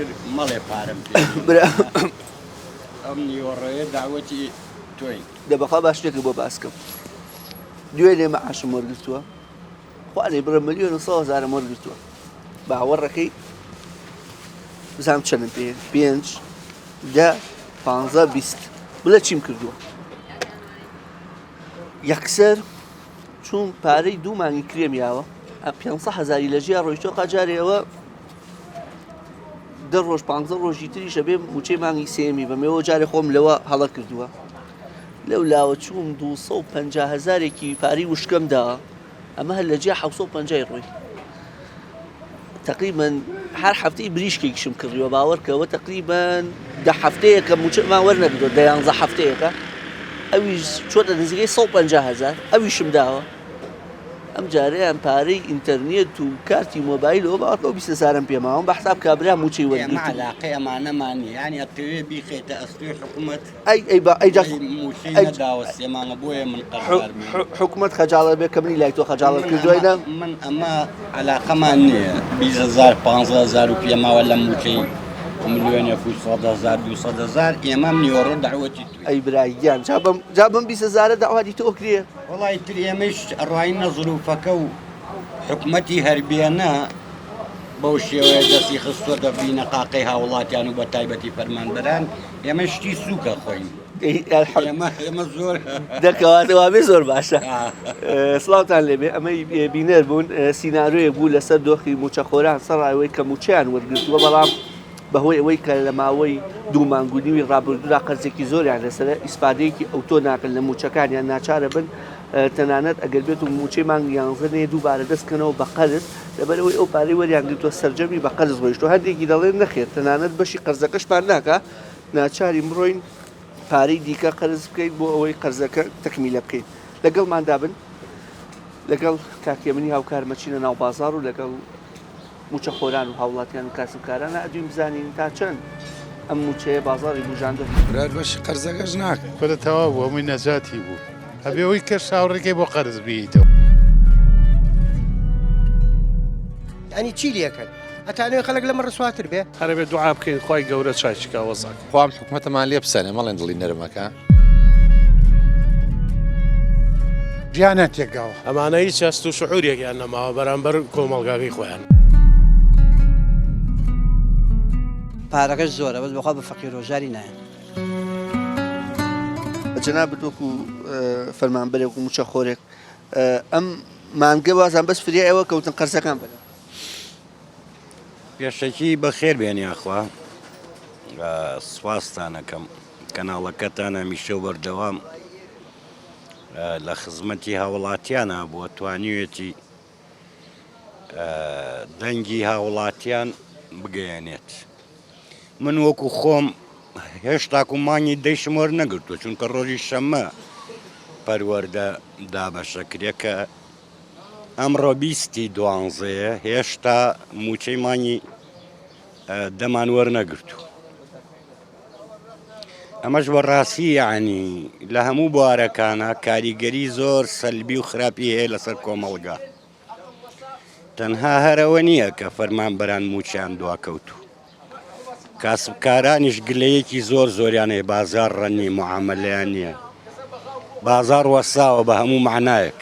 کرد مەڵێ پارەم ئەم نیوەڕێیە داوەتی تۆی دەبەخوا باش شتێک بۆ باسکەم دوێنێ مەعاشم وەرگرتووە خوارێ بڕە ملیۆن و 100,000 وەرگرتووە باوەڕەکەی بزانم چەندم پێ 5 10 15 20 بڵێ چیم کردووە یەکسەر چون پارەی 2 مانگی کرێمیاوە 500,000 لە ژیا ڕۆیشتۆ قاجارێەوە 10 ڕۆژ 15 ڕۆژی تریشە بێ موچەی مانگی سێمی بەمێەوە جارێ خۆم لەوە هەڵە کردووە لەو لاوە چووم 250,000 پاری وشکەم داوە ئەمە هەر لە جیا 750 ڕۆی تقریبا هەر هەفتەی بریشکێکیشم کڕیوە باوەڕکەوە تقریبا 10 هەفتەیەکە موچەمان وەرنەگرۆ 11 هەفتەیەکە ئەویش چۆتە نزیکەی 150,000 ئەویشم داوە ئەم جارەیان پارەی ئینتەرنێت و کارتی مۆبایلەوە باوەڕکەوە 20,000 پێماوە بە حساب کابرا موچەی وەرگرت علاقەی ئەمانەمانی یانی ئەتەوێ بیخێتە ئەستۆی حکوومەت موچەی نەداوە سێمانە بۆیە من قەرار حکوومەت خەجاڵە بێ کەمنی لای تۆ خەجاڵت کردووەینە من ئەمە علاقەمان نییە 20,000 15,000 و پێماوە لە موچەی ملیۆنێک و 100,000 200,000 ئێمەم نیوەڕۆ داوەتی ئەی برایگیان جا بم 20,000 داوادی تۆ کرێ وڵی تر ئێمەش ڕایینە زروفەکە و حکوومەتی هەربیانە بەو شێوەیە دەستی خستۆتە بینە قاقەی هاوڵاتیان و بە تایبەتی فەرمانبەران ئێمە شتی سووکە خۆین ئێمە زۆر دەکەواتەوە بێ زۆر باشە سڵاوتان لێبێ ئەمەی بینەر بوون سینناارۆیە بوو لەسەر دۆخی موچەخۆران سەرڕایەوەی کە موچیان وەرگرتووە بەڵام بەهۆی ئەوەی کە لە ماوەی 2 مانگونیوی ڕابردوودا قەرزێکی زۆریان لەسەر ئیسپادەیەکی ئەوتۆ ناکەن لە موچەکانیان ناچارە بن تەنانەت ئەگەر بێت و موچەی مانگی 11 دووبارە دەستکەنەوە بە قەرز لەبەرەوەی ئەو پارەی وەریان گرتووە سەرجەمی بە قەرز ڕۆیشتۆ هەندێکی دەڵێن نەخێت تەنانەت بەشی قەرزەکەشمان ناکە ناچاری بڕۆین پارەی دیکە قەرز بکەیت بۆ ئەوەی قەرزەکە تەکمیلە بکەیت لەگەڵماندا بن لەگەڵ کاکێمنی هاوکارمەچینە ناو بازاڕ و لەگەڵ موچەخۆران و هاوڵاتیان و کاسبکارانە ئەدوین بزانین تا چەند ئەم موچەیە بازاڕی بژاندە برار بەشی قەرزەکەش ناکە کۆلە تەواو بوو ئەمووی نەجاتی بوو هەبێەوەی کرد چاوەڕێکەی بۆ قەرز بیتەوە ئەنی چی لێکرد ئەتانوێ خەڵک لەمە ڕسواتر بێ هەرەبێ دوعا بکەین خی گەورە چایچکا وەزاک خوام حکوومەتەمان لێ بسەنێ مەڵێن دڵی نەرمەکە گیانە تێکاوە ئەمانە هیچ هەست و شعورێکیان نەماوە بەرامبەر کۆمەڵگاکەی خۆیان پارەکەش زۆرە بەس بەخوا بە فەقیر ڕۆژاری نایە جەناب وەکو فەرمانبەرێک و موچەخۆرێک ئەم مانگە بازان بەس فریای ئەوە کەوتن قەرزەکان بەدە پێشەکی بەخێر بێنیاخوا سوپاسانەکەم کەناڵەکەتان هەمیشە بەردەوام لە خزمەتی هاوڵاتیانە بۆ توانیوێتی دەنگی هاوڵاتیان بگەیەنێت من وەکو خۆم هێشتاکو مانگی دەیشم وەرنەگرتووە چونکە ڕۆژی شەممە پەروەردە دابەشەکرێکە ئەمڕۆ 12 هێشتا موچەی مانگی دەمان وەرنەگرتووە ئەمەش بەڕاستی یعنی لە هەموو بوارەکانە کاریگەری زۆر سەلبی و خراپی هەیە لەسەر کۆمەڵگا تەنها هەرەوە نییە کە فەرمانبەران موچیان دواکەوتوو کاسبکارانیش گلەیەکی زۆر زۆریان هەیە بازار ڕەنی معاملەیان نییە بازار وەساوە بە هەموو معنایەک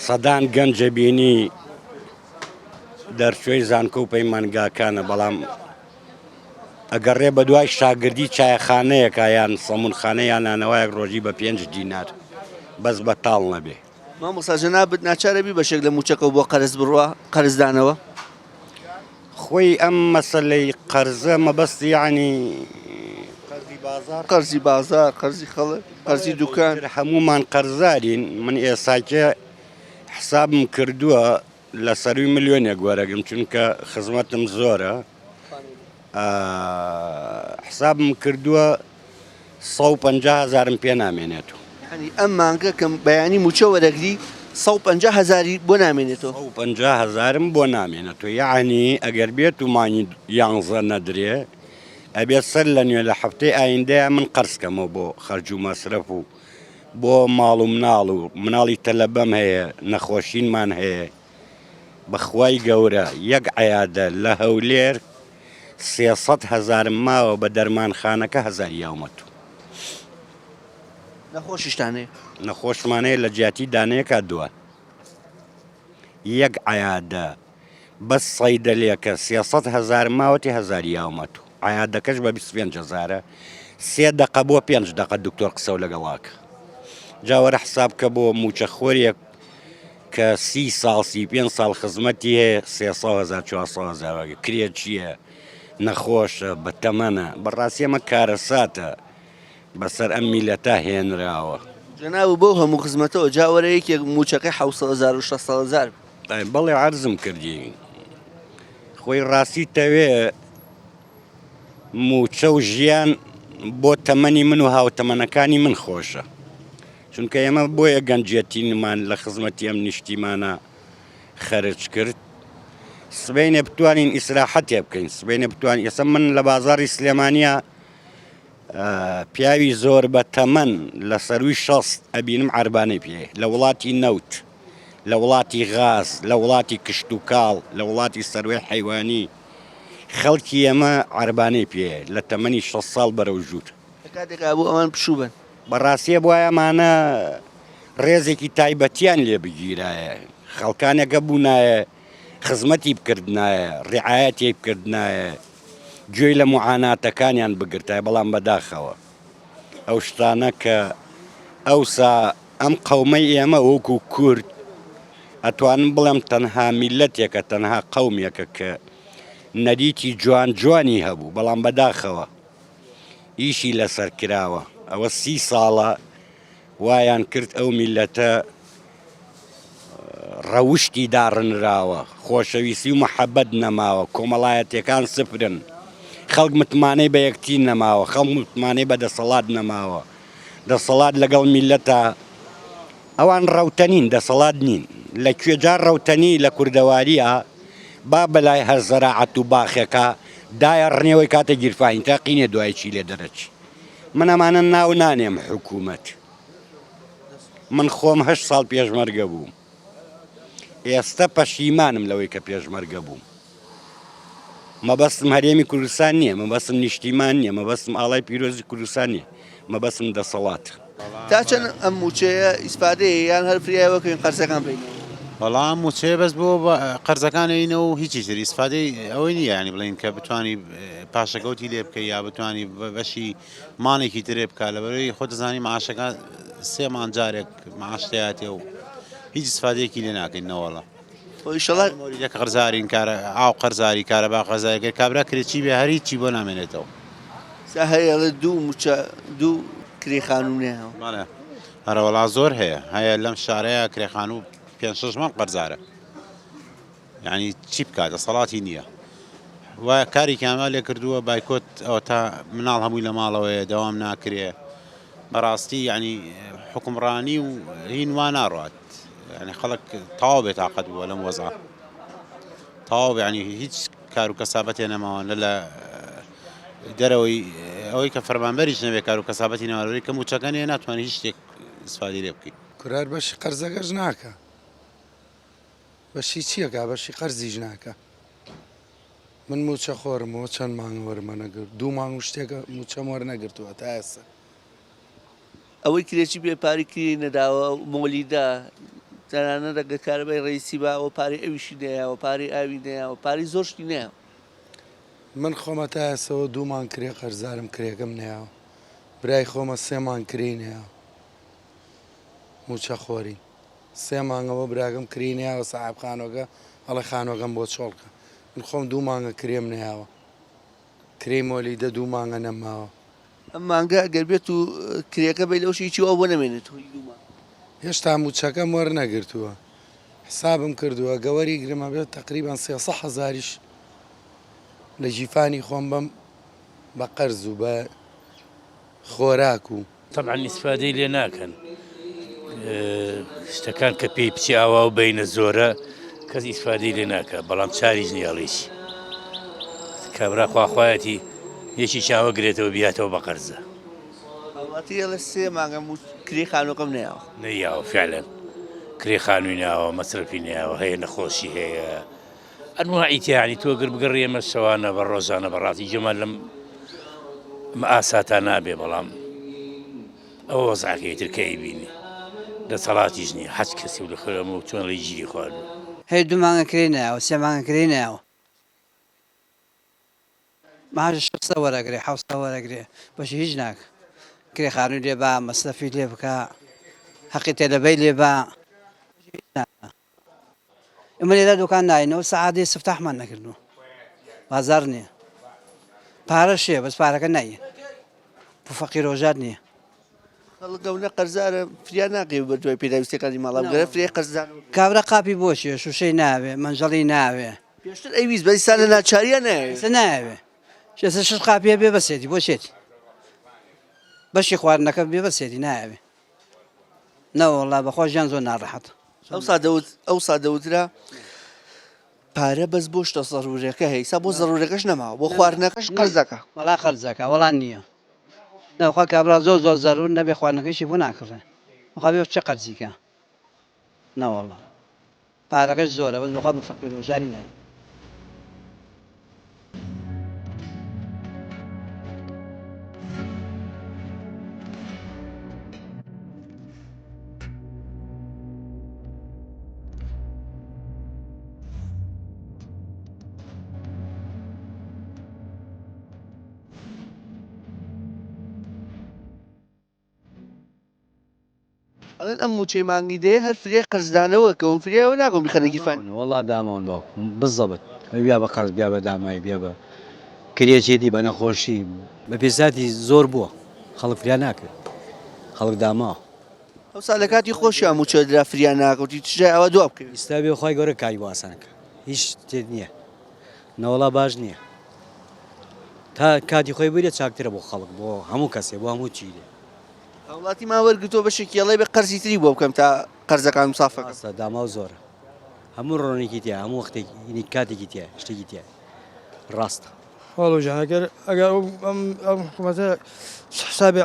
سەدان گەنجە بینی دەرچۆی زانکۆ و پەیمانگاکانە بەڵام ئەگەڕێ بە دوای شاگردی چایەخانەیەکە یان سەمونخانەیان نانەوەیەک ڕۆژی بە 5 دینار بەس بە تاڵ نەبێ مامۆستا جەنابەت ناچارە بی بەشێک لە موچەکە بۆ قەرز بڕوە قەرزدانەوە خۆی ئەم مەسەلەی قەرزە مەبەستی یعنی قەرزی بازار قەرزی خەڵک قەرزی دوکان هەمومان قەرزارین من ئێساکە حسابم کردووە لە سەروی ملیۆنێک وەرەگرم چونکە خزمەتم زۆرە حسابم کردووە 150,000 پێ نامێنێتەوە ئەم مانگە کەم بەیانی موچە وەرەگری 150,000 بۆ نامێنێتەوە 150,000 بۆ نامێنێتەوە یعنی ئەگەر بێت و مانی 11 نەدرێ ئەبێت سەر لە نوێ لە هەفتەی ئایندەیە من قەرزکەمەوە بۆ خەرج و مەسرەف و بۆ ماڵ و مناڵ و مناڵی تەلەبەم هەیە نەخۆشینمان هەیە بەخوای گەورە یەک عەیادە لە هەولێر 300,000 ماوە بە دەرمانخانەکە 1000 یاومەت نەخۆشیشتانەیە نەخۆشمانەیە لە جیاتی دانەیەکە دووە یەک عیادە بەس سەیدەلێکە 300,000 ماوەتی 1000 یاومەت عیادەکەش بە 25,000 3 دقە بۆ 5 دقە دکتۆر قسە و لەگەڵاکە جاوەرە حسابکە بۆ موچەخۆریەک کە 30 ساڵ 35 ساڵ خزمەتی هەیە 300,000 400,000 کرێ چییە نەخۆشە بە تەمەنە بەڕاستی ئەمە کارەساتە بەسەر ئەم میلەتە هێنراوە جەناب بۆ هەموو خزمەتەوە جاوەرە یەکێک موچەکەی 700,000 و 600,000 بەڵێ عەرزم کردی خۆی ڕاستی تەوێ موچە و ژیان بۆ تەمەنی من و هاوتەمەنەکانی من خۆشە چونکە ئێمە بۆیە گەنجێتینمان لە خزمەتی ئەم نیشتیمانە خەرج کرد سبەینێ بتوانین ئیسراحەتێ بکەین سبەینێ بتوانین ئێستا من لە بازاڕی سلێمانیە پیاوی زۆر بە تەمەن لە سەروی 60 ئەبینم عەربانەی پێ لە وڵاتی نەوت لە وڵاتی غاز لە وڵاتی کشت و کاڵ لە وڵاتی سەروەی حەیوانی خەڵکی ئێمە عەربانەی پێ لە تەمەنی 60 ساڵ بەرەو ژوور کاتێکا بۆ ئەوان پشوو بن بەڕاستیە بۆ ئەمانە ڕێزێکی تایبەتیان لێ بگیرایە خەڵکانێکە بوونایە خزمەتی بکردنایە ڕعایەتی بکردنایە گوێی لە معاناتەکانیان بگرتای بەڵام بەداخەوە ئەو شتانە کە ئەوسا ئەم قەومەی ئێمە وەکو کورد ئەتوانم بڵێم تەنها میلەتێکە تەنها قەومێکە کە نەریتی جوان جوانی هەبوو بەڵام بەداخەوە ئیشی لەسەر کراوە ئەوە 30 ساڵە وایان کرد ئەو میلەتە ڕەوشتی داڕنراوە خۆشەویستی و مەحەبەت نەماوە کۆمەڵایەتەکان سفرن خەڵک متمانەی بە یەکتی نەماوە خەڵک متمانەی بە دەسەڵات نەماوە دەسەڵات لەگەڵ میلەتە ئەوان ڕەوتەنین دەسەڵات نین لە کوێجار ڕەوتەنی لە کوردەواریە با بەلای هەر زەراعەت و باخێکە دایە ڕنێەوەی کاتە گیرفانی تاقینێ دوای چی لێ دەرەچی من ئەمانە ناو نانێم حکوومەت من خۆم 8 ساڵ پێشمەرگە بووم ئێستا پەشیمانم لەوەی کە پێشمەرگە بووم مەبەستم هەرێمی کوردستان نییە مەبەستم نیشتیمان نییە مەبەستم ئاڵای پیرۆزی کوردستان نییە مەبەستم دەسەڵات تا چەند ئەم موچەیە ئیسپادەیە یان هەر فریاوەکەین قەرزەکان بین بەڵام موچەیە بەس بۆ قەرزەکانەوە و هیچی تر ئیسفادەی ئەوەی نییە ینی بڵین کە بتانی پاشەکەوتی لێ بکەی یا بتانی بەشی مانێکی ترێ بکە لەبەرەوەی خۆ دەزانی معاشەکان 3 مان جارێک معاشتەیاتێ و هیچ ئیسفادەیەکی لێ ناکەین نەوەڵە ئیشەڵا مۆریدەک قەرزارین کارە ئاو قەرزاری کارەبا قەرزاریگەر کابرا کرێکی بێ هەریچی بۆ نامێنێتەوە هەیە لە دوو کرێخانوونەیە بەڵێ هەرەوەڵا زۆر هەیە لەم شارەیە کرێخان و 5-6 مان قەرزارە یعنی چی بکات دەسەڵاتی نییە و کاری کامە لێ کردووە بایکۆت ئەوە تا مناڵ هەمووی لە ماڵەوەیە دەوام ناکرێ بەڕاستی یعنی حکومڕانی و هین وا ناڕات یعنی خەڵک تەواو بێتاقەت بووە لەم وەزع تەواو یعنی هیچ کار و کەسابەتێ نەماوە لە دەرەوەی ئەوەی کە فەرمانبەریش نەبێ کار و کەسابەتی نەوەی کە موچەکانیە ناتوانانی هیچ شتێک ئیسفادی لێ بکەیت کرار بەشی قەرزەکەش ناکە بەشی چیەکە بەشی قەرزیش ناکە من موچە خۆرمەوە چەند مانگ وەرمە نەگرت 2 مانگ شتێکە موچەم وەرنەگرتووە تا ئێستا ئەوەی کرێکی بێپاری کری نەداوە مۆلیدا تەنانە دەگە کارەبای ڕیسی باوە پاری ئەویشی نەیەوە پاری ئاوی نەیەوە پاری زۆر شتی نەیە من خۆمە تا ئێسەوە 2 مانگ کرێ قەرزارم کرێکم نەیەوە برای خۆمە 3 مانگ کری نەیەوە موچە خۆری 3 مانگەوە براگەم کری نەیەوە سەحاب خانۆکە هەڵە خانۆکەم بۆ چۆڵکە من خۆم 2 مانگە کرێم نەیەوە کرێی مۆلیدە 2 مانگە نەماوە ئەم مانگە ئەگەر بێت و کرێەکە بێ لەوشی چیەوە بۆ نەمێنێت هێشتا موچەکەم وەرنەگرتووە حسابم کردووە گەوەری گرمە بێت تقریبان 300,000 لە ژیفانی خۆم بم بە قەرز و بە خۆراک و طبعا ئیسفادەی لێ ناکەن شتەکان کە پێی بچیاوە و بینە زۆرە کەس ئیسفادەی لێ ناکە بەڵام چاریش نیاڵیش کابرا خواخوایەتی یەکی چاوە گرێتەوە بیاتەوە بە قەرزە لە 3 مانگە کری خانۆکەم نەیەوە نەیاوە فعلا کرێ خانووی ناوە مەسرفی ناوە هەیە نەخۆشی هەیە ئەنواعی تیانی تۆ گر بگەڕی ئەمە شەوانە بە ڕۆژانە بەڕاستی جەمال لەم ئاساتا نابێ بەڵام ئەوە وەزعەکەی ترکەی بینی دەسەڵاتیش نییە حەج کەسی و لە خۆمە و چۆن لەی گیری خواردو هەیە دوومانگە کرێ ناوە سێمانگە کرێ ناوە ماژە شخصە وەرەگرێ حوسە وەرەگرێ بەشی هیچ ناکە کرێ خانووی لێ بە مەسلەفی لێ بکە حەقی تێلەبەی لێ بە ئەمە لێرە دوکان ناینەوە سەعادەی سفتاحمان نەکردنەوە بازار نییە پارەشێ بەس پارەکە نایە بۆ فەقیر ڕۆژات نییە خەڵگەونە قەرزارە فریا ناقێ بە دوای پێداویستەکانی ماڵام گەرە فرێ قەرزدان کابرا قاپی بۆچیە شوشەی ناوێ منجەڵی ناوێ پێشتر ئەیویست بەیسانە ناچاریە ناوێت ناوێ شێسە شش قاپیە بێ بەسێتی بۆ چێتی بەشی خواردنەکە بێ بەسێتی ناوێ نەوەڵا بەخۆ ژیان زۆر ناڕەحەت ئەو سادەوترا پارە بەس بۆ شتە زەڕورەکە هەیسا بۆ زەڕورەکەش نەماوە بۆ خواردنەکەش قەرزەکە وەڵا خەرجەکە وەڵان نییە نەوخوا کابرا زۆر زۆر زەرور نەبێ خواردنەکەیشی بۆ ناکڕێ وخوا بێ چه قەرزیکە نەوەڵا پارەکەش زۆرە بەس بەخوا بە فەقیر ڕۆژاری نایە ئەڵێن ئەم موچەی مانگی دێ هەر فرێ قەرزدانەوە کەون فرێەوە ناگۆم بخەنەگی فەن والله دامەوە باو بزەبت بیا بە قەرز بیا بە دامایی بیا بە کرێچێتی بە نەخۆشی بە پێزاتی زۆر بووە خەڵک فریا ناکرد خەڵک داماوە ئەوسا لە کاتی خۆشی موچە درا فریا ناکەوتی تژای ئەوە دووە بکەوی ئستا بێ خۆی گەورە کاری واسانەکە هیچ تێت نییە نەوەڵا باش نییە تا کاتی خۆی بێت چاکترە بۆ خەڵک بۆ هەموو کەسێ بۆ هەموو چیرێ وڵاتی ما وەرگتۆ بەشێکیڵی بە قەرزی تری بۆ بکەم تا قەرزەکان مسافەکە ئاستا داما و زۆرە هەموو ڕۆنێکی تیا هەموو وەختێکی کاتێکی تیا شتێکی تیا ڕاستە وەڵۆژان ئەگەر ئەم حکوومەتە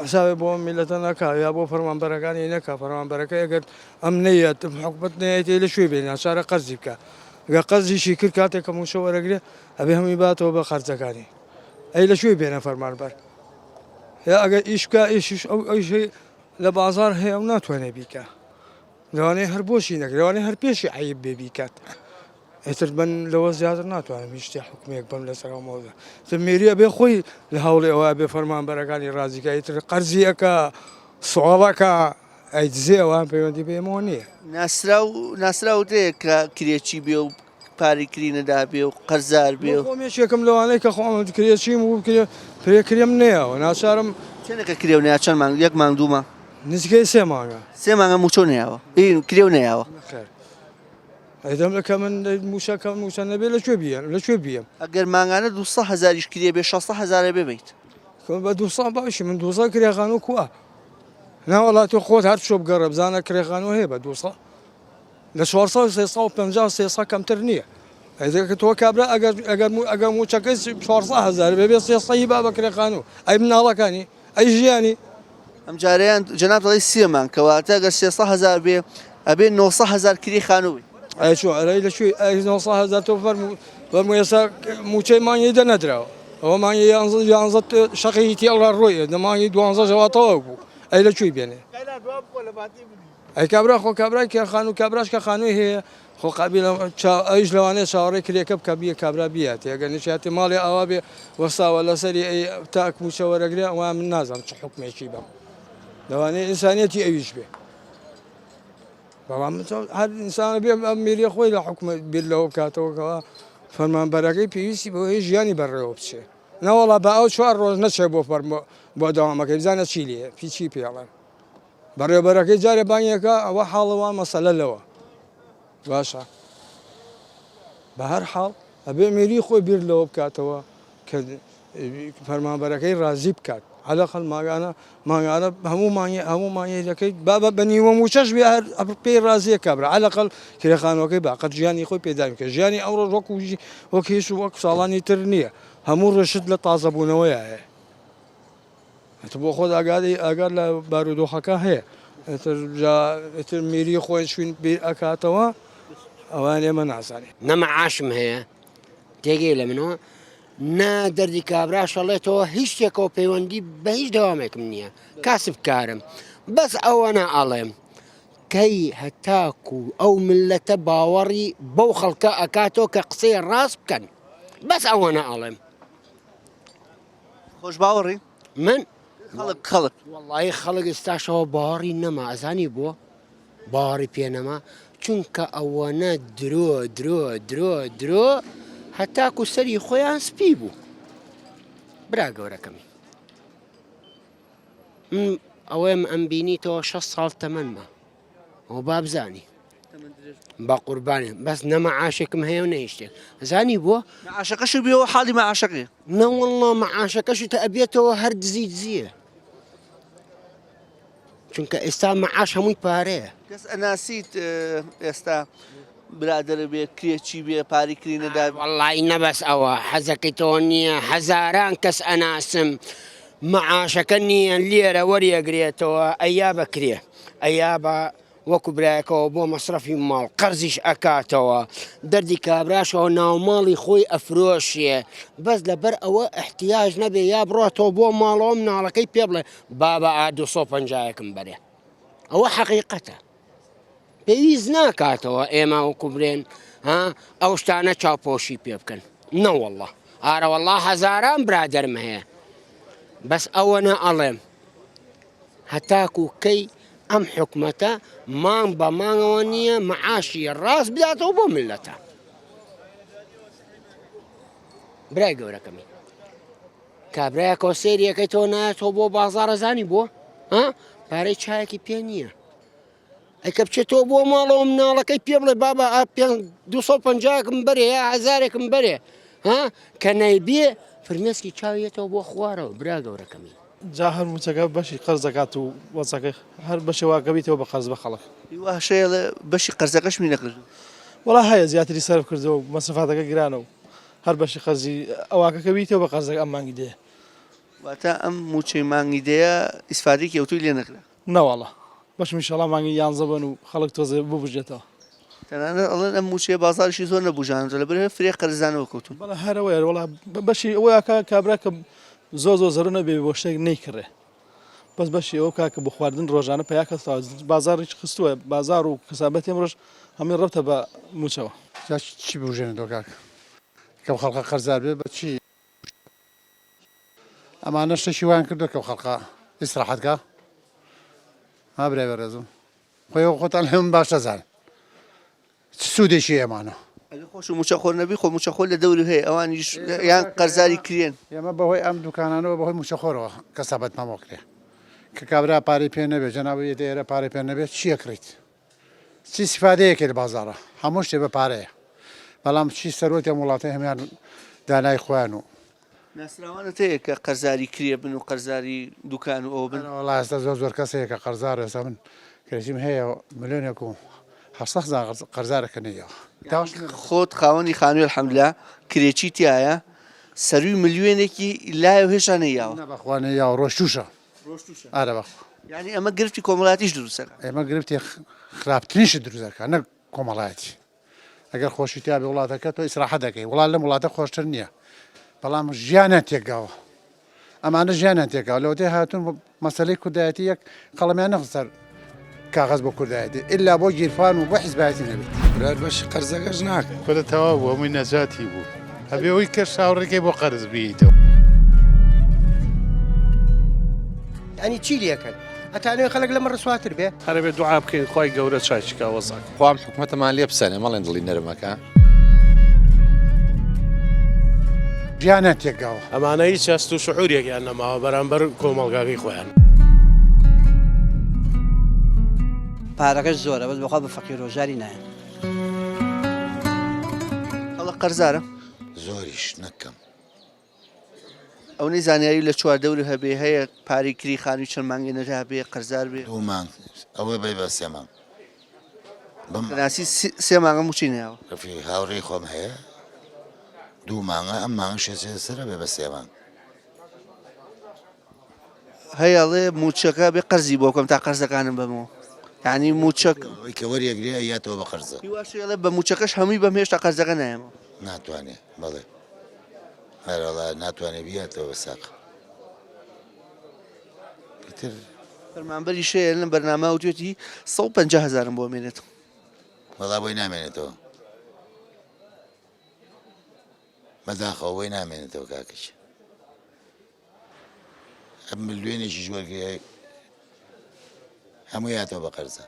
حسابێ بۆ میلەتە نەکا یا بۆ فەرمانبەرەکانی نەکا فەرمانبەرەکە ئەگەر ئەم نەیە حکوومەت نەیەتی لە شوێ بێن ناچارە قەرزی بکە ئەگە قەرزیشی کرد کاتێک کە موشە وەرەگرێ ئەبێ هەمووی باتەوە بە خەرجەکانی ئەی لە شوێ بێنە فەرمانبەر یا ئەگەر ئیشکا ئیشش ئەوشی لە بازار هەیە ئەو ناتوانێ بیکە لەوانەیە هەر بۆشی نەکرێت لەوانەیە هەر پێشی عیب بێ بیکات ئێتر بن لەوە زیاتر ناتوانم هیچ حکومێک بم لەسەرمەوەدا مێریە بێ خۆی لە هەوڵی ئەوە بێ فەرمانبەرەکانی ڕازیکە ئیتر قەرزیەکە سوڵەکە ئەیدزێ ئەوان پەیوەندی بێمەوە نییە ناسرااو دەیە کە کرێکی بێ و پاری کرینەدا بێ و قەرزار بێ و خۆمێکێکم لەوانەیە کە خۆم کرێچیم و پرێکرێم نەیەوە ناچارم چێنەکە کرێو چەند مانگ یەک مانگ دوومە نزیکەی سێ مانگە سێ مانگە موچۆ نەیەوە کرێو نەیەوە ئەدەم لەکە من موشەکەم موشە نەبێ لەکوێ بیان لەکوێ بیام ئەگەر مانگانە 200,000 کرێ بێ 600,000 ببیت بە 200 باشی من 200 کرێخان و کووە ناوەڵاتی خۆت هەر شۆ بگەڕە بزانە کرێخانەوە هەیە بە 200 لە 450 کەمتر نییە ئەیدەکە تۆ کابرا ئەگەر موچەکەی 400,000 بێ 300 با بە کرێخانوو ئەی مناڵەکانی ئەی ژیانی ئەم جارەیان جەناب دەڵی سێمان کەواتە ئەگەر 300,000 بێ ئەبێ 900,000 کری خانووی ئەچۆ ئەرەی لەکوێ 900,000 تۆ فەرموو ئێستا موچەی مانگی دەنەدراوە ئەوە مانگی 11 شەقی تێڵە ڕۆیە دەمانگی 12 ژەواتەوە بوو ئەی لەکوێ بێنێ ئەی کابرا خۆ کابرای کێخان و کابراش کە خانووی هەیە خۆ قابل ئەوش لەوانەیە چاوەڕێ کرێکە بکە بیە کابرا بیات ئەگەر نشاتی ماڵی ئاوا بێ وەساوە لەسەری ئەی تاک موچە وەرەگرێ ئەوان من نازانم چ حکومێکی بەم لەوانەیە ئینسانیەتی ئەویش بێ بەڵام هەر ئینسانە بێ ئەم میریە خۆی لە حکومەت بیر لەوە بکاتەوەکەوە فەرمانبەرەکەی پێویستی بەوەی ژیانی بەڕێوە بچێ نەوەڵا بە ئەو 4 ڕۆژ نەچێ بۆ داوامەکەی بزانە چی لێ پیچی پێڵێن بەڕێوەبەرەکەی جارێ بانگێکە ئەوە حاڵەوە مەسەلە لەوە باشە بە هەر حاڵ ئەبێ میری خۆی بیر لەوە بکاتەوە کە فەرمانبەرەکەی ڕازی بکات عەلەقەڵ ماگانە هەموو مانگێکەکەی بابە بە نیوە موچەش بێ هەر پێی ڕازیە کابرا عەلەقەڵ کرێخانەوەکەی باقەت ژیانی خۆی پێداوی کە ژیانی ئەوڕۆ وەک هیچ وەک ساڵانی تر نییە هەموو ڕێشت لە تازەبوونەوەی هەیە بۆ خۆت ئاگار لە بارودۆخەکە هەیە ئتر میری خۆی شوین بیر ئەکاتەوە ئەوان ئێمە نازانێت نەمەعاشم هەیە تێگەی لە منەوە نا دەردی کابرا شەڵێتەوە هیچ شتێکەوە پەیوەندی بە هیچ دەوامێکم نییە کاسب کارم بەس ئەوەنە ئەڵێم کەی هەتاکو ئەو ملەتە باوەڕی بەو خەڵکە ئەکاتەوە کە قسەی ڕاست بکەن بەس ئەوەنە ئەڵێم خۆش باوەڕی من خەڵک وەڵی خەڵک ئێستاشەوە باوەڕی نەما ئەزانی بووە باوەڕی پێنەما چونکە ئەوەنە درۆ هەتاکو سەری خۆیان سپی بوو برا گەورەکەمی من ئەوەم ئەمبینیتەوە 6 ساڵ تەمەنمە ئەو بابزانی بە قوربانێ بەس نەمەعاشێکم هەیە و نەیشتێک زانی بووە عاشقەش بێەوە حاڵی مەعاشقی نەوەڵڵا مەعاشەکەشی تە ئەبێتەوە هەر دزیە چونکە ئێستا مەعاش هەمووی پارەیە کەس ئەناسیت ئێستا برادر بێ کرێکی بێ پاری کرینەدا وەڵی نەبەس ئەوە حەزەکەی تۆ نییە هەزاران کەس ئەناسم مەعاشەکە نییە لێرە وەریەگرێتەوە ئەیا بەکرێ ئەیا بە وەکو برایەکەەوە بۆ مەسرەفی ماڵ قەرزیش ئەکاتەوە دەردی کابراشەوە ناوماڵی خۆی ئەفرۆشیە بەس لەبەر ئەوە احتیاج نەبێ یا بڕاتەوە بۆ ماڵەوە مناڵەکەی پێ بڵێ بابە 250یەکم بەرێ ئەوە حەقیقەتە پێویست ناکاتەوە ئێمە وەکو برێن ئەو شتانە چاوپۆشی پێ بکەن نەوەڵڵا ئارەوەڵڵا هەزاران برادەرم هەیە بەس ئەوەنە ئەڵێم هەتاکو کەی ئەم حکومەتە مانگ بە مانگەوە نییە مەعاشی ڕاست بداتەوە بۆ ملەتە برای گەورەکەمی کابرایەکەوە سێریەکەی تۆ نایەتەوە بۆ بازاڕە زانی بووە پارەی چایەکی پێ نییە ئەیکە بچێتەوە بۆ ماڵەوە مناڵەکەی پێ بڵێ بابە 250یەکم بەرێ یا 1000یەکم بەرێ کە نەیبێ فرمێسکی چاویێتەوە بۆ خوارەوە برا گەورەکەمی جا هەر موچەکە بەشی قەرز دەکات و وەچەکەی هەر بەشێ واگەبیتەوە بە قەرز بە خەڵک واشەیە بەشی قەرزەکەش می نەکرد وڵا هەیە زیاتری سەرف کردەوە و مەسرفاتەکە گرانە و هەر بەشی قەرزی ئەواکەکە بیتەوە بە قەرزەکە ئەم مانگی دێ واتە ئەم موچەی مانگی دەیە ئیسفادێکی ئەوتوی لێ نەکرا نەوەڵە بەش میشەڵا مانگی 11 بن و خەڵک تۆزێ ببژێتەوە تەنانەت ئەڵێن ئەم موچەیە بازاریشی زۆر نەبوژانەوە لەبەر فرێ قەرزانەوە کەوتون بەڵە هەرەوەیە وڵا بەشی ئەوەیە کابرا کە زۆر زەرو نەبێ بۆ شتێک نەیکڕێ بەس بەشی ئەو کاکە بە خواردن ڕۆژانە پیاکەستەوە بازاڕیش خستووە بازار و کەسابەتی ڕۆژ هەمووی ڕەبتە بە موچەوە چی بژێنێتەوە کاکە کەم خەڵقە قەرزار بێ بە چی ئەمانە شتێکی وان کردو کە خەڵقا ئیسراحەتکە برای بەڕێزم خۆی خۆتان هەم باشە زان سوودێکی ئێمانە خۆش و موچە خۆر نەبی خۆ موچە خۆر لە دەوری هەیە ئەوانیش یان قەرزاری کرێن ئێمە بەهۆی ئەم دوکانانەوە بەهۆی موچە خۆرەوە کەسابەت مەمۆکرێ کە کابرا پارەی پێ نەبێت جەنابەت ئێرە پارەی پێ نەبێت چی ئەکڕیت چی سیفادەیەکێ لە بازاڕە هەموو شتێ بە پارەیە بەڵام چی سەرۆتی ئەم وڵاتەی هەمیان دانای خۆیان و ناسراوانت هەیە کە قەرزاری کرێ بن و قەرزاری دوکان و ئەو بن وڵا ئێستا زۆر کەس هەیە کە قەرزار ئێستا من کەسیم هەیە ملیۆنێک و 700 قەرزارەکە نەیەوە خۆت خاوەنی خانووی الحەمدلە کرێکی تایە سەروی ملیۆنێکی لایە و هێشتا نەیاوە بەخوا نەیاوە ڕۆشتوشە ئارە بەخ یعنی ئەمە گرفتی کۆمەڵاتیش دروستەکە ئێمە گرفتی خراپترینش دروستەکە نەک کۆمەڵایەتی ئەگەر خۆشی تیا بێ وڵاتەکە تۆ ئیسراحەت دەکەی وڵات لەم وڵاتە خۆشتر نییە بەڵام ژیانە تێکگاوە ئەمانە ژیانە تێکاوە لەوتێ هاتوون مەسەلەی کوردایەتی یەک قەڵەمیان نەخسەر کاغەز بۆ کوردایەتی ئللا بۆ گیرفان و بۆ حیزبایەتی نەبێت برار بەشی قەرزەکەش ناکە کۆلە تەواو بوو هەمووی نەجاتی بوو هەبێ ئەوی کرد چاوەڕێکەی بۆ قەرز بیتەوە ئەنی چی لەکەن ئەتانوێ خەڵک لەمە ڕسواتر بێ هەرە بێ دوعا بکەین خی گەورە چایچکا وەزاک خوام حکوومەتەمان لێ بسەنێ مەڵێن دڵی نەرمەکە ژیانە تێکگاوە ئەمانە هیچ هەست و شعورێکیان نەماوە بەرامبەر کۆمەڵگاکەی خۆیان پارەکەش زۆرە بەس بەخوا بە فەقیر ڕۆژاری نایە هەڵە قەرزارە زۆریش نەکەم ئەو نەی زانیاری لە چواردەوری هەبێ هەیە پاری کری خانووی چەند مانگی نەجا بێ قەرزار بێ دوو مانگ ئەوەی بێ بە سێ مانگ ناسی سێ مانگە موچی ناوە ڕفی هاوڕێی خۆم هەیە دوو مانگە ئەم مانگ شێ سرە بێ بە سێ مانگ هەیەڵێ موچەکە بێ قەرزی بۆ بکەم تا قەرزەکانم بەمەوە یعنی موچەک کە وەریەگرێ یاتەوە بە قەرزە هیواشێڵێ بە موچەکەش هەمووی بەم هێشتا قەرزەکە نایەمەوە ناتوانێ بەڵێ هەرڵا ناتوانێت بیاتەوە ساق تر فەرمانبەری شەیە لەم بەرنامە و توێتی 150,000 بۆ مێنێت وەڵا بۆی نامێنێتەوە بەداخەوە بۆی نامێنێتەوە کاکەش ئەم ملیۆنێکی ژوەرگێ هەموو یاتەوە بە قەرزە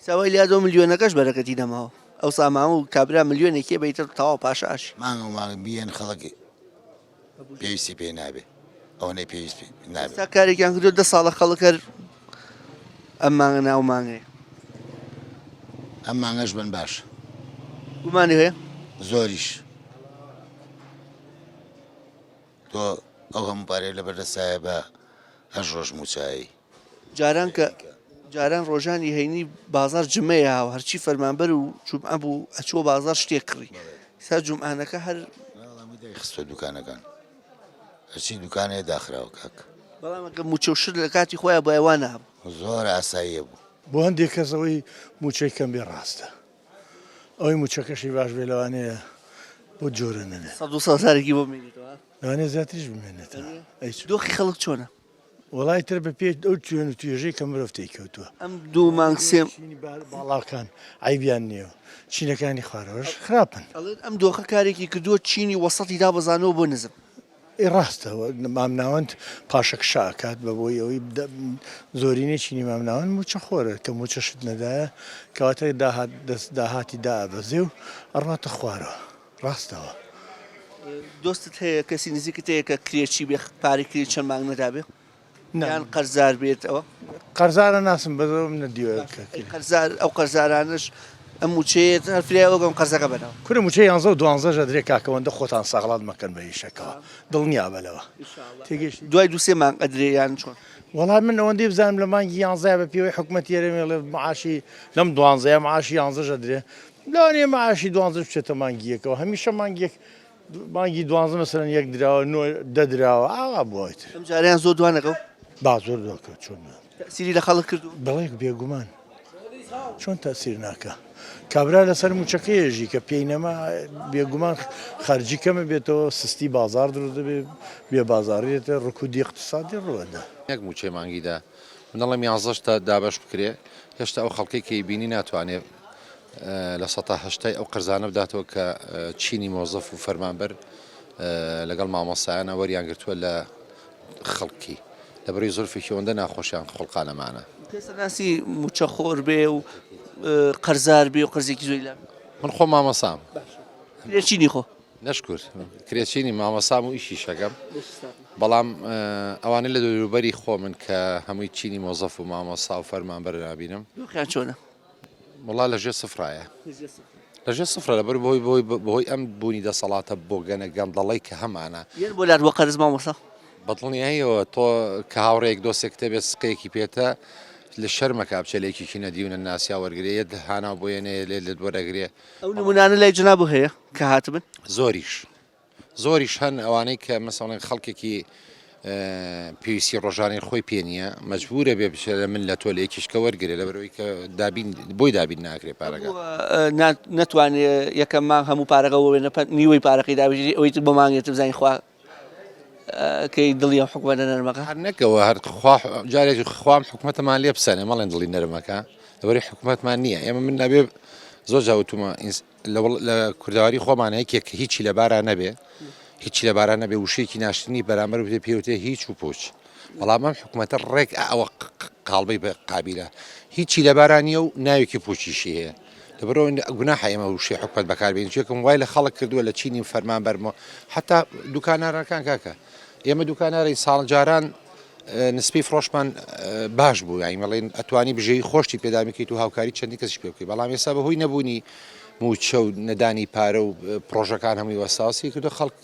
ساوای لیا 2 ملیۆنەکەش بەرەکەتی دەماوە ئەو ساماوە و کابرا ملیۆنێکی بەیتر تەواو پاشاش مانگە مانگ بیەن خەڵک پێویستی پێ نابێ ئەو نەی پێویست نابێت تا کارێکیان کردو 10 ساڵە خەڵک هەر ئەم مانگە ناو مانگەیە ئەم مانگەش بن باش گومانی هەیە زۆریش تۆ ئەو هەموو پارەی لە بەردەستایە بە هەش ڕۆژ موچایی جاران ڕۆژانی هەینی بازار جمەیە و هەرچی فەرمانبەر و جومعە بوو ئەچووە بازار شتێک کڕی سا جومعانەکە هەر خستە دوکانەکان هەرچی دوکانەیە داخراوە کاک بەڵام ئەگە موچە و شر لە کاتی خۆیان بۆ ئەوان نابوو زۆر ئاساییە بوو بۆ هەندێک کەسەوەی موچەی کەم بێ ڕاستە ئەوەی موچەکەشی باش بێ لەوانەیە بۆ جۆرە نەنێ 100,000 بۆ مێنێتەوە لەوانەیە زیاتریش بمێنێتەوە دۆخی خەڵک چۆنە وڵای تر بە پێ ئەو توێن و توێژەی کە مرۆڤ کەوتووە ئەم دوو مانگ سێم باڵاکان عیبیان نییە چینەکانی خوارەوەش خراپن ئەم دۆخە کارێکی کردووە چینی وەسەڵی دا بەزانەوە بۆ نزم ڕاستەوە مامناوەند پاشەک شاکات بە بۆی ئەوەی زۆرینەی چینی مامناوەند موچە خۆرە کە موچەشت نەدایە کەواتە داهاتی دابەزێ و ئەڕاتە خوارەوە ڕاستەوە دۆستت هەیە کەسی نزیکت هەیە کە کرێکی بێ پارەی کرێ چەند مانگ نەدابێ یان قەرزار بێتەوە قەرزارە ناسم بەدەم نەدیوە ئەو قەرزارانش ئەم موچەیە هەرفرای وەگەم قەرزەکە بەنەوە کورە موچەی 11 درێ کاکەوەندە خۆتان ساغڵات مەکەن بە ئیشەکەەوە دڵنیا بەلەوە تێگەشت دوای 2-3 مانگ ئەدرێیان چۆن وەڵام من ئەوەندەی بزانم لە مانگی 11 بە پێوەی حکوومەتی ئێرەمێڵێ معاشی لەم 12 معاشی 11 درێ لەوانێ معاشی 12 بچێتە مانگیەکەەوە هەمیشە مانگی 12 مەسەرەن یەک دراوە دەدراوە ئاوا بوویت ئەم جاریان زۆر دوانەکەو با زۆر دوکە چۆن تەسیری لە خەڵک کردو بەڵێک بێگومان چۆن تەسیر ناکە کابرا لەسەر موچەکەیەژی کە پێی نەما بێگومان خەرجی کەمە بێتەوە سستی بازار درو دەبێ بێ بازاڕێتە ڕکودی اقتصادی ڕوەدا یەک موچەی مانگیدا منەڵم 11 تا دابش بکرێ هێشتا ئەو خەڵکی کە بینی ناتوانێت لە 1970 ئەو قەرزانە بداتەوە کە چینی مۆزەف و فەرمانبەر لەگەڵ مامۆسایانە وەریان گرتووە لە خەڵکی لەبەرەوەی زۆرفێکی ئەوەندە ناخۆشیان خۆڵقانەمانە پێسەناسی موچە خۆر بێ و قەرزار بێ و قەرزێکی زۆی لە من خۆ مامەسام کرێچینی خۆ نەشکر کرێچینی مامەسام و ئیشی شەکەم بەڵام ئەوانەی لە دووروبەری خۆ من کە هەمووی چینی مۆزەف و مامۆسا و فەرمانبەر نابینم دۆخیان چۆنە وڵا لەژێ سفرایە لەژێ سفرە لەبەر بەهۆی ئەم بوونی دەسەڵاتە بۆ گەندەڵی کە هەمانە یان بۆ لات بۆ قەرز مامۆسا بەدڵنی هەیەوە تۆ کە هاوڕێک دۆستێک کتێبێت سقەیەکی پێێتە لە شەرمەکە بچەلێکی نەدیونە ناسیا وەرگێ هانا بۆیێنێ لێ وەرەگرێ ئەو نمونانە لای جناب هەیە کە هاتبن زۆریش هەن ئەوانەی کە مەسەڵەن خەڵکێکی پێویستی ڕۆژانی خۆی پێ نییە مەجبورە بێ بچێ لە من لە تۆ لە یەکیشکە وەرگێ لەبەرەوەی کە بۆی دابین ناکرێت پارەکە ناتوانێت یەکەم مانگ هەموو پارەکە وێنە نیوەی پارەکەی دابژی ئەوەی تر بۆ مانگێت بزانین خوا کەی دڵی حکومەتە نەرمەکە هەر نەکەوە هەر جارێکی خوام حکومەتەمان لێ بسەنێ مەڵێن دڵی نەرمەکە لەبەری حکومەتمان نییە ئێمە من نەبێ زۆر جاوتومە لە کورداواری خۆمان هەیەکێک کە هیچی لە باران نەبێ هیچی لە باران نەبێ وشەیەکی ناشتنی بەرامبەر بێ پێوتێ هیچ و پوچ بەڵام ئەم حکومەتە ڕێک ئەوە قاڵبەی بە قابیلە هیچی لە بارانیە و ناوێکی پوچیشی هەیە لەبەرەوە گوناحە ئێمە وشەی حکومەت بەکاربێنین چێکم وای لە خەڵک کردووە لە چینی فەرمانبەرمەوە حتا دوکانارەکان کاکە ئێمە دوکانارەی ساڵ جاران نسبی فرۆشمان باش بوو یانی مەڵێن ئەتوانی بژەی خۆشتی پێدامیکەیت و هاوکاری چەندی کەسیش پێ بکەیت بەڵام ئێستا بەهۆی نەبوونی موچە و نەدانی پارە و پرۆژەکان هەمووی وەساسی کردو خەڵک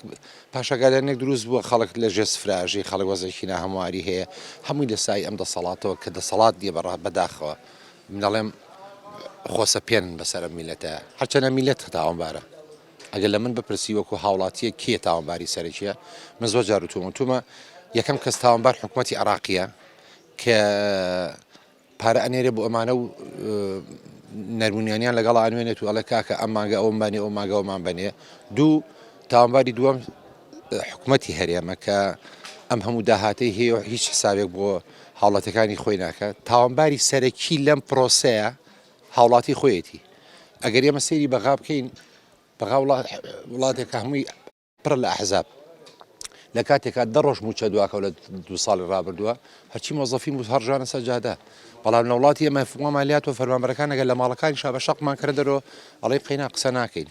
پاشەگالانێک دروست بووە خەڵک لە ژێ سفراژی خەڵک وەزێکی ناهەمواری هەیە هەمووی لەسای ئەم دەسەڵاتەوە کە دەسەڵات دیە بەداخەوە منەڵێم خۆسە پێن بەسەر میلەتە هەرچەنە میلەت تاوانبارە ئەگەر لە من بپرسی وەکو هاوڵاتیە کێ تاوانباری سەرەکیە من زۆر جار وتومە یەکەم کەس تاوانبار حکومەتی عێراقیە کە پارە ئەنێرێ بۆ ئەمانە و نەرمونیانیان لەگەڵ ئەنوێنێت و ئەڵێ کاکە ئەم مانگە ئەوم بانێ ئەو ماگە ئەومان بنێ دوو تاوانباری دووەم حکوومەتی هەرێمە کە ئەم هەموو داهاتەی هەیە هیچ حسابێک بۆ هاوڵاتەکانی خۆی ناکە تاوانباری سەرەکی لەم پرۆسەیە هاوڵاتی خۆیەتی ئەگەر ئێمە سەیری بەغا بکەین بەغا وڵاتێکە هەمووی پڕ لە ئەحزاب لە کاتێکا دەڕۆژ موچە دواکە لە 2 ساڵی ڕابردووە هەرچی مۆزەفی هەرژانە سەجادا بەڵام لە وڵاتی ئێمە فومالیات و فەرمانبەرەکان ئەگەر لە ماڵەکانی شا بە شەقمان کردە دەرەوە ئەڵێ قەینا قسە ناکەین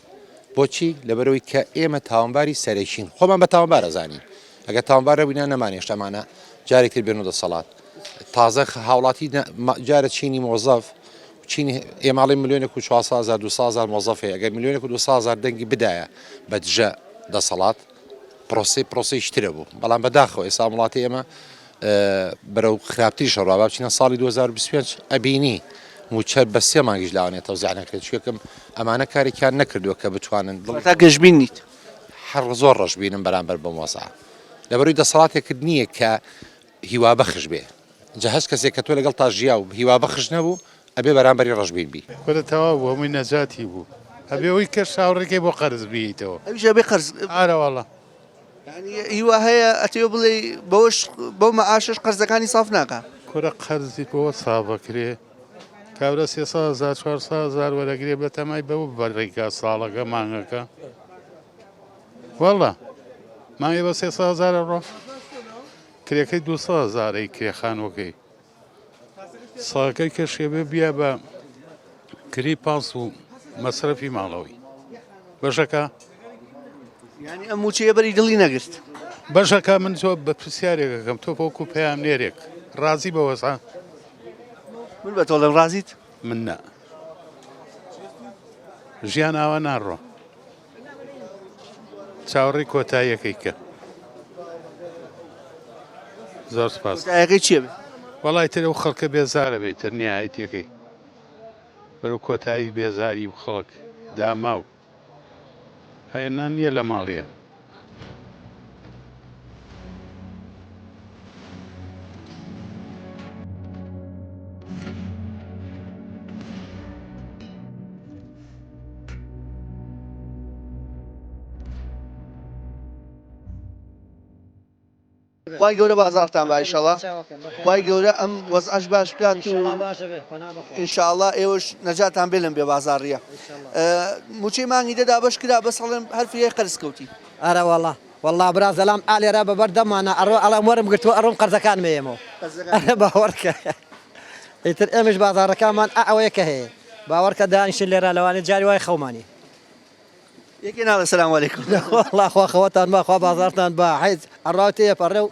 بۆچی لەبەرەوەی کە ئێمە تاوانباری سەرەکیین خۆمان بە تاوانبار ئەزانین ئەگەر تاوانبارە بووینە نەمانێشتەمانە جارێکتر بێنەوە دەسەڵات تازە هاوڵاتی جارە چینی مۆزەف چینی ئێماڵی ملیۆنێک و 400,000 200,000 مۆزەفێ ئەگەر ملیۆنێک و 200,000 دەنگی بدایە بە دژە دەسەڵات پرۆسی شترە بوو بەڵام بەداخەوە ئێستا وڵاتی ئێمە بەرەو خراپتری شەڕوا بچینە ساڵی 2025 ئەبینی موچەر بە 3 مانگیش لاوانێت تەوزیع نەکرێت چکەم ئەمانە کارێکیان نەکردووە کە بتوانن تا گەشتبین نیت هەر زۆر ڕەش بینم بەرامبەر بەم وەسع لەبەروی دەسەڵاتێکرد نییە کە هیوا بەخش بێ جە هەست کەسێک کە تۆ لەگەڵ تا ژیا و هیوا بەخش نەبوو ئەبێ بەرامبەری ڕەشبین بی وەرە تەواو بوو هەمووی نەجاتی بوو ئەبێەوەی کە شاوڕێکی بۆ قەرز بیتەوە ئەویش بێ قەرز ئارەوەڵە هیوا هەیە ئەتێ بڵێ بەوەش بەو مەعاشش قەرزەکانی ساف ناکە کورە قەرزی بۆ ساڤەکرێ کابرا 300,000 400,000 وەرەگرێ بە تەمای بەو بەڕێکا ساڵەکە مانگەکە وەڵا مانگێ بە 300,000 ڕۆ کرێکەی 200,000 کرێخانوەکەی ساڵەکەی کە شێبێ بیا بە کری پاس و مەسرەفی ماڵەوەی بەشەکە ینی ئەم موچەیە بەری دڵی نەگرت بەشەکە من زۆر بە پرسیارێکەکەم تۆ بۆکو پەیام نێرێک ڕازی بەوەسا من بە تۆڵم ڕازیت من نە ژیان ئاوە ناڕۆ چاوەڕێی کۆتاییەکەی کە زۆر سپاس کۆتاییەکەی چییە بێ وەڵای تر ئەو خەڵکە بێزارە بێت تر نیایەتیەکەی بەرەو کۆتایی بێزاری و خەڵک داماو هەیەنان نییە لە ماڵیە وای گەورە بازارتان با ئینشەڵا وای گەورە ئەم وەزعەش باش بکات و ئینشاءڵڵا ئێوەش نەجاتان بێ لەم بێ بازاڕیە موچەی مانگی دەدا بەش کرا بە سەڵێن هەرفیە قەرز کەوتی ئارە وەڵا وەڵا برا زەلام ئالێرا بەبەر دەمانە ئەڕۆ ئەڵام وەرم گرتووە ئەڕۆم قەرزەکان مێمەوە ئەرە باوەڕکە ئیتر ئێمەش بازاڕەکانمان ئەوەیە کە هەیە باوەڕکە دانیشتن لێرە لەوانێت جاری وای خەومانی یەکێ ناڵێ سەلام عەلەیکوم وەڵا خوا خەوەتان با خوا بازارتان با حیز ئەڕاوتەیە پەڕێ و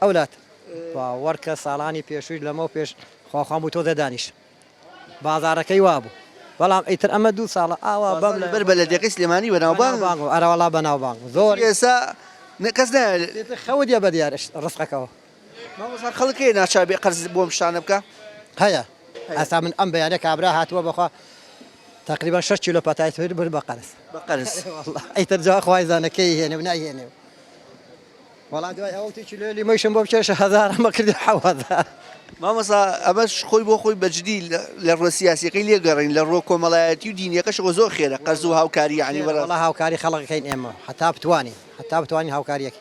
ئەولات باوەڕکە ساڵانی پێشووی لەمە پێش خواخوام بوو تۆ دەدانیش بازارەکەی وابوو بەڵام ئیتر ئەمە 2 ساڵە ئاوا بەم بەر بە لە دەقی سلێمانی بەناوبانگ ئەرەوەڵا بەناوبانگ زۆر ئێستا کەس خەوت بە دیار ڕفقەکەەوە خەڵکەی ناچابێ قەرز بۆم شانە بکە هەیە ئەستا من ئەم بەیانە کابرا هاتووە بەخوا تقریبا 6 کیلۆ پەتایت بر بە قەرز ئیتر جا خوای زانەکەی هێنێ و نایهێنێ وەڵام دوای ئەوتی کیلۆلی مەیشم بۆ بچێش 1000 ئەمە کردی 7000 مامەسا ئەمەش خۆی بۆ خۆی بەجددی لە ڕۆ سیاسیەکەی لێگەڕین لە ڕۆ کۆمەڵایەتی و دینیەکەشەوە زۆر خێرە قەرز و هاوکاری عنی وەڵا هاوکاری خەڵکەکەین ئێمە هەتا بتوانین هاوکاریەک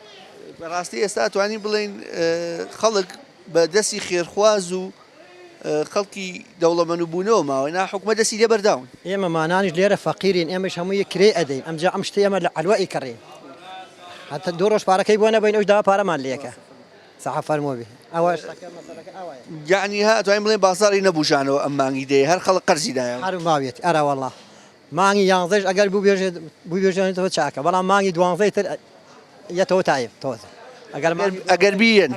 بەڕاستی ئێستا توانین بڵین خەڵک بە دەستی خێرخواز و خەڵکی دەوڵەمەند بوونەوە ماوەی ناحکومە دەستی لێ بەرداون ئێمە مانانیش لێرە فەقیرین ئێمەش هەمووی کرێ ئەدەین ئەمجا ئەم شتە ئێمە لە عەلوەئی کڕین حتى 2 ڕۆژ پارەکەی بۆ نەبین ئەوش داوا پارەمان لێکە سەحە فەرمۆبی ئەوەش یعنی هاتوانین بڵێن بازاڕی نەبوژانەوە ئەم مانگی دێ هەر خەڵک قەرزی دایە هەر ماوێت ئەرە وەڵا مانگی 11 ئەگەر بووبێژێتەوە چاکە بەڵام مانگی 12 تر یەتەوە تایب تۆزە ئەگەر بیەن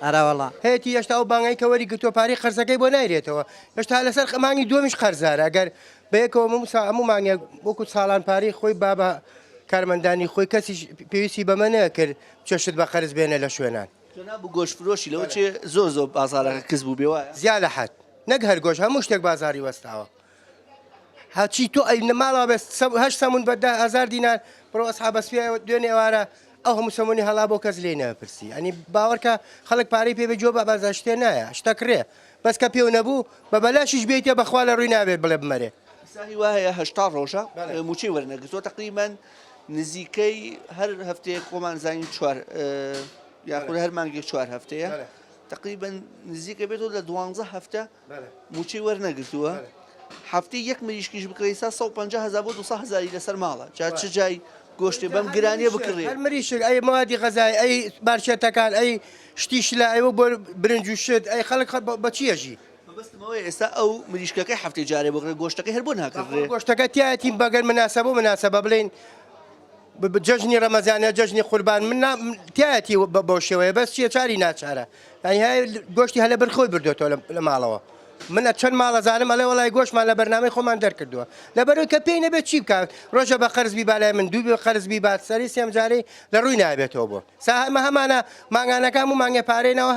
ئەرە وەڵا هەیەی هێشتا ئەو بانگای کە وەری گرتووە پارەی قەرزەکەی بۆ نایرێتەوە هێشتا لەسەر مانگی دووەمیش قەرزارە ئەگەر بەیەکەوە هەموو مانگێ وەکو ساڵان پارەی خۆی بابە کارمەندانی خۆی کەسی پێویستی بەمە نەکرد چێشت بە قەرز بێنە لە شوێنان بوو گۆشتفرۆشی لەوە چێ زۆر بازارەکە کەس بوو بێوە زیاد لە حەد نەک هەر گۆش هەموو شتێک بازاری وەستاوە هەچی تۆ ئەی نەماڵەوە بێت 8 سەمون بە 10,000 دینار بڕۆ ئەسحاب بەسپێ دوێنێ ئێوارە ئەو هەموو سەمونی هەڵا بۆ کەس لێ نەپرسی ئەنی باوەڕکە خەڵک پارەی پێ بەجۆ بە بازار شتێ نایە شتەکرێ بەس کە پێو نەبوو بە بەلاشیش بێتە بەخوا لە ڕووی نابێت بڵێ بمەرێ ساهی وایە هەشتا ڕۆژە موچەی وەرنەگرتووە تقریبان نزیکەی هەر هەفتەیە خۆمان زانین چوار یاخود هەر مانگێک چوار هەفتەیە تقریبان نزیکە بێتەوە لە 12 هەفتە موچەی وەرنەگرتووە هەفتەی یەک مریشکیش بکڕی 150,000 بۆ 200,000 لەسەر ماڵە جا چ جای گۆشتێ بەم گرانیە بکڕێ هەر مریشک ئەی موادی غەزای ئەی بارچێتەکان ئەی شتیش لە ئەوە بۆ برنج و شت ئەی خەڵک بە چیەژی بەستمەوەی ئێستا ئەو مریشکەکەی هەفتەی جارێ بکڕێ گۆشتەکەی هەر بۆ ناکڕێ گۆشتەکە تایەتی بەگەر مناسبە بڵێن جەژنی ڕەمەزانە جەژنی قوربان من تایەتی بۆ شێوەیە بەس چیە چاری ناچارە ینی های گۆشتی هەلە بەرخۆی بردوێتەوە لە ماڵەوە منە چەند ماڵەزانم ئەڵێ وڵای گۆشتمان لە بەرنامەی خۆمان دەرکردووە لەبەرەوەی کە پێی نەبێت چی بکات ڕۆژە بە قەرزبی بالای من دوو بێ قەرزبی بات سەری سێم جارەی لە ڕووی نابێتەوە بۆ ساهمە هەمانە ماگانەکان و مانگە پارێنەوە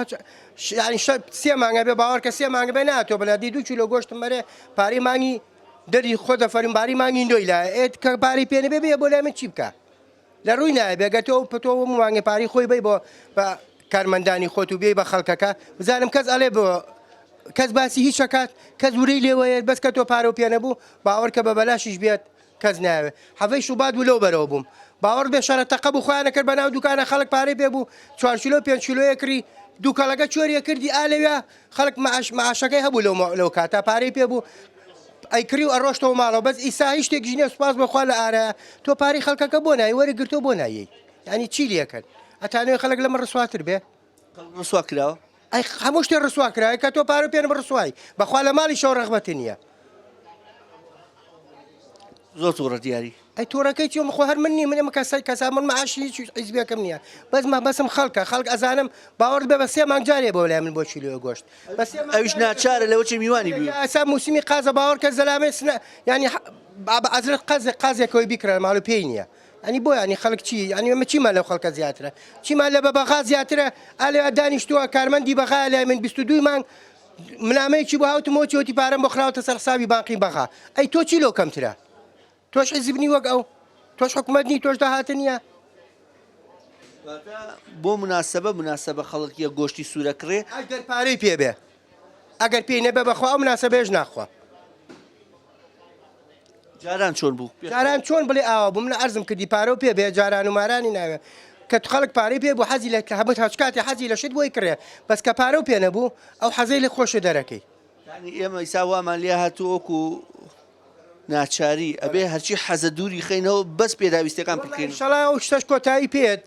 سێ مانگە بێ باوەڕ کە سێ مانگە بێ ناتۆ بەلادی 2 کیلۆ گۆشتم مەرێ پارەی مانگی دەری خۆ دەفەرم باری مانگی دۆی لای ئێت کە پارەی پێ نەبێ بێ بۆ لای من چی بکە لە ڕووی نایبێگەتەوە پتۆ مانگە پاری خۆی بی بۆ بە کارمەندانی خۆت و بێ بە خەڵکەکە بزانم کەس ئەڵێ بۆ کەس باسی هیچ شکات کەس وری لێوەیە بەس کە تۆ پارە و پێ نەبوو باوەڕ کە بە بەلاشیش بێت کەس ناوێت حەڤەی شوبات بوو لەو بەرەوە بووم باوەڕ بێ شەرەتەقە بوو خۆیان نەکرد بە ناو دوکانە خەڵک پارەی پێ بوو 4 کیلۆ 5 کیلۆیە کڕی دووکەڵەکە چۆریە کردی ئالەوێ خەڵک معاشەکەی هەبوو لەو کاتە پارەی پێ بوو ئەیکری و ئەڕۆشتەوە ماڵەوە بەس ئیسا هیچ شتێک ژینێ سوپاس بەخوا لە ئارە تۆ پارەی خەڵکەکە بۆ نایی وەری گرتۆ بۆ نایی ینی چی لێکرد ئەتانوێ خەڵک لەمە ڕسواتر بێ ڕسوا کراوە ئەی هەموو شتێ ڕسوا کرای کە تۆ پارە پێنە ڕسوایی بەخوا لە ماڵی شەو ڕەغبەتی نییە زۆر تووڕە دیاری ئەی تۆڕەکەی چی خۆ هەر من نی منێ کەسا من معاشی حیزبەکەم نییە بەسم خەڵکە خەڵک ئەزانم باوەڕ بێ بە 3 مانگ جارێ بۆ لای من بۆ کیلۆ گۆشت ئەویش ناچارە لەوە چی میوانی بوو ئەسا موسمی قازە باوەڕ کە زەلامێ ینی ئەزرت قازێکەوەی بیکرا ماڵ و پێی نییە ئەنی بۆ ینی خەڵک چی ینی ئەمە چیمان لەو خەڵکە زیاترە چیمان لە بە بەغا زیاترە ئالێ دانیشتووە کارمەندی بەغا لای من 22 مانگ منامەیەکی بۆ هاوتمەوە چۆتی پارەم بۆ خراوەتە سەر حسابی بانقی بەغا ئەی تۆ چی لەو کەمترە تۆش حیزبنی وەک ئەو تۆش حکومەتنی تۆش داهاتە نییە بۆ مناسبە خەڵکیە گۆشتی سوورەکڕێ ئەگەر پارەی پێ بێ ئەگەر پێی نەبێ بەخوا ئەو مناسبەیەش ناخوا جاران چۆن بوو جاران چۆن بڵێ ئاوا بوو من ئەرزم کردی پارە و پێ بێ جاران و مارانی ناوێ کە خەڵک پارەی پێ بوو حەزی لە هەبت هەچکاتی حەزی لە شت بۆی کڕێ بەس کە پارە و پێ نەبوو ئەو حەزەی لە خۆشە دەرەکەی ئێمە ئیسا وامان لێ هاتووەکو ناچاری ئەبێ هەرچی حەزە دووری خینەوە بەس پێداویستەکان بکەین شەڵا ئەو شتەش کۆتایی پێت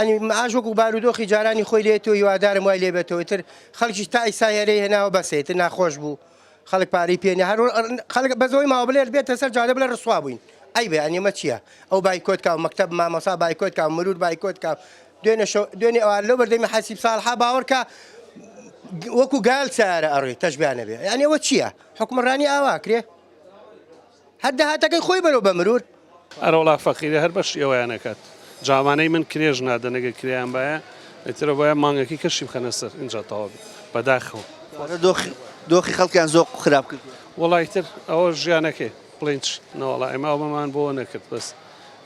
ینی معاژوەکو بارودۆخی جارانی خۆی لێتەوە هیوادارم وای لێبێتەوە تر خەڵکیش تا ئیسایەرەی هێناوە بەسێتر ناخۆش بوو خەڵک پارەی پێنی هەر خەڵک بەزەوەی ماوە بڵێر بێتە سەر جادە بڵێ ڕسوا بووین ئەی بێ ئەنیمە چییە ئەو بایکۆت کاو مەکتەب مامۆسا بایکۆت کاو مرور بایکۆت کاو دوێنێ ئەوان لەو بەردەمی حەسیب ساڵحا باوەڕکە وەکو گال چارە ئەڕێ تەشبیانە بێ یعنی ئەوە چییە حکومڕانی ئاوا کرێ هەر داهاتەکەی خۆی بەرەو بە مرور ئەرە وڵا فەقیرە هەر بەش ئەوەیانەکات جامانەی من کرێژ نادەنەگە کریان باە ئەترە بۆیە مانگەکی کەشی بخەنە سەر اینجا تەواو بەداخەوە دۆخی خەڵکیان زۆر خراپ کرد وڵای تر ئەوە ژیانەکەی بڵێنچ نەوەڵا ئێمە ئەومان بۆ نەکرد بەس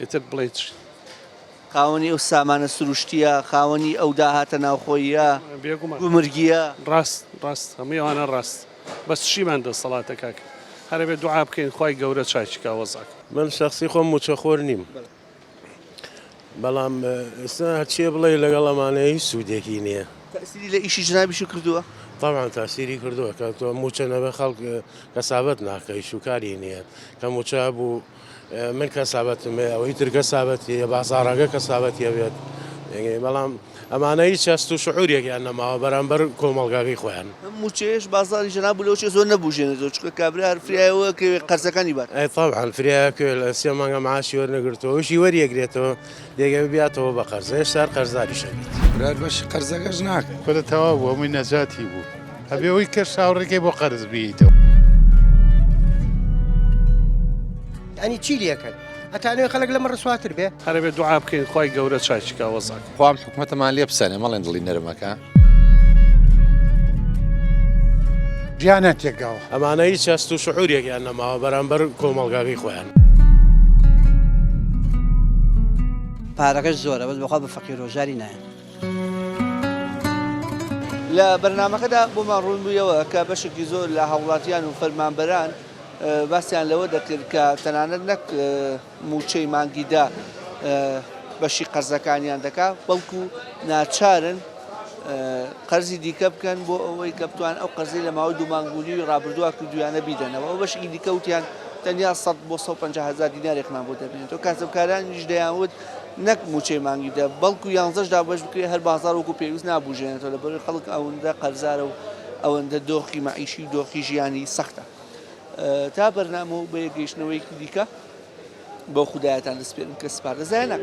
ئیتر بڵێنچ خاوەنی ئەو سامانە سروشتیە خاوەنی ئەو داهاتە ناوخۆییە گومرگیە ڕاست هەمووی ئەوانە ڕاست بەس چیمان دەسەڵاتە کاکە هەرە بێ دوعا بکەین خی گەورە چاچیکا وەزاک من شخصی خۆم موچەخۆر نیم بەڵام ئێستا هەرچیە بڵێ لەگەڵ ئەمانەیە هیچ سوودێکی نییە تەسیری لە ئیشی جنابیشو کردووە طبعا تاسیری کردووە کە تۆ موچە نەبێ خەڵک کەسابەت ناکەی شوکاری نییە کە موچە بوو من کەسابەتمێ ئەوەی تر کەسابەتیە بازاڕەکە کەسابەتیە بێت بەڵام ئەمانە هیچ هەست و شعورێکیان نەماوە بەرامبەر کۆمەڵگاکەی خۆیان موچێش بازاری ژەناب لەوچێ زۆر نەبوژێنێتەوە چکە کابرا هەر فریایەوە کە قەرزەکانی بات ئەی طبعا فریایەکە لە 3 مانگە معاشی وەرنەگرتەوە وشی وەریەگرێتەوە دێگە ببیاتەوە بە قەرزە هێشتا قەرزداری شەبێت برار بەش قەرزەکەش ناکە خۆدە تەواو بوو هەمووی نەجاتی بوو هەبێ ئەوەی کە شاوڕێکی بۆ قەرز بیتەوە ئەنی چی لێکرد ئەتانوێ خەڵک لەمە ڕسواتر بێ هەرە بێ دوعا بکەین خی گەورە چاچیکا وەزاک خۆم حکومەتەمان لێ بسەنێ مەڵێن دڵی نەرمەکە ژیانە تێکگاوە ئەمانە هیچ هەست و شعورێکیان نەماوە بەرامبەر کۆمەڵگاکەی خۆیان پارەکەش زۆرە بەس بخوا بە فەقیر و ژاری نایە. لە بەرنامەکەدا بۆمان ڕوون بوویەوە کە بەشێکی زۆر لە هاوڵاتیان و فەرمانبەران باسییان لەوە دەکرد کە تەنانەت نەک موچەی مانگیدا بەشی قەرزەکانیان دەکات بەڵکو ناچارن قەرزی دیکە بکەن بۆ ئەوەی کە بتوان ئەو قەرزی لە ماوەی دوو مانگولی و ڕابردووە کردویانە بیدەنەوە ئەو بەشێکی دیکە وتیان تەنیا 100 بۆ 150,000 دینارێکمان بۆ دەبێنێتەوە کاسبکارانیش دەیانوت نەک موچەی مانگیدا بەڵکو 11دا بەش بکرێت هەر بازار وەکو پێویست نابوژێنێتەوە لە بەروی خەڵک ئەوەندە قەرزارە و ئەوەندە دۆخی مەعیشی دۆخی ژیانی سەختە. تا بەرنامە و بە یەکگەیشتنەوەیکی دیکە بۆ خودایەتان دەسپێرم کە سپاردەزای ناکەن.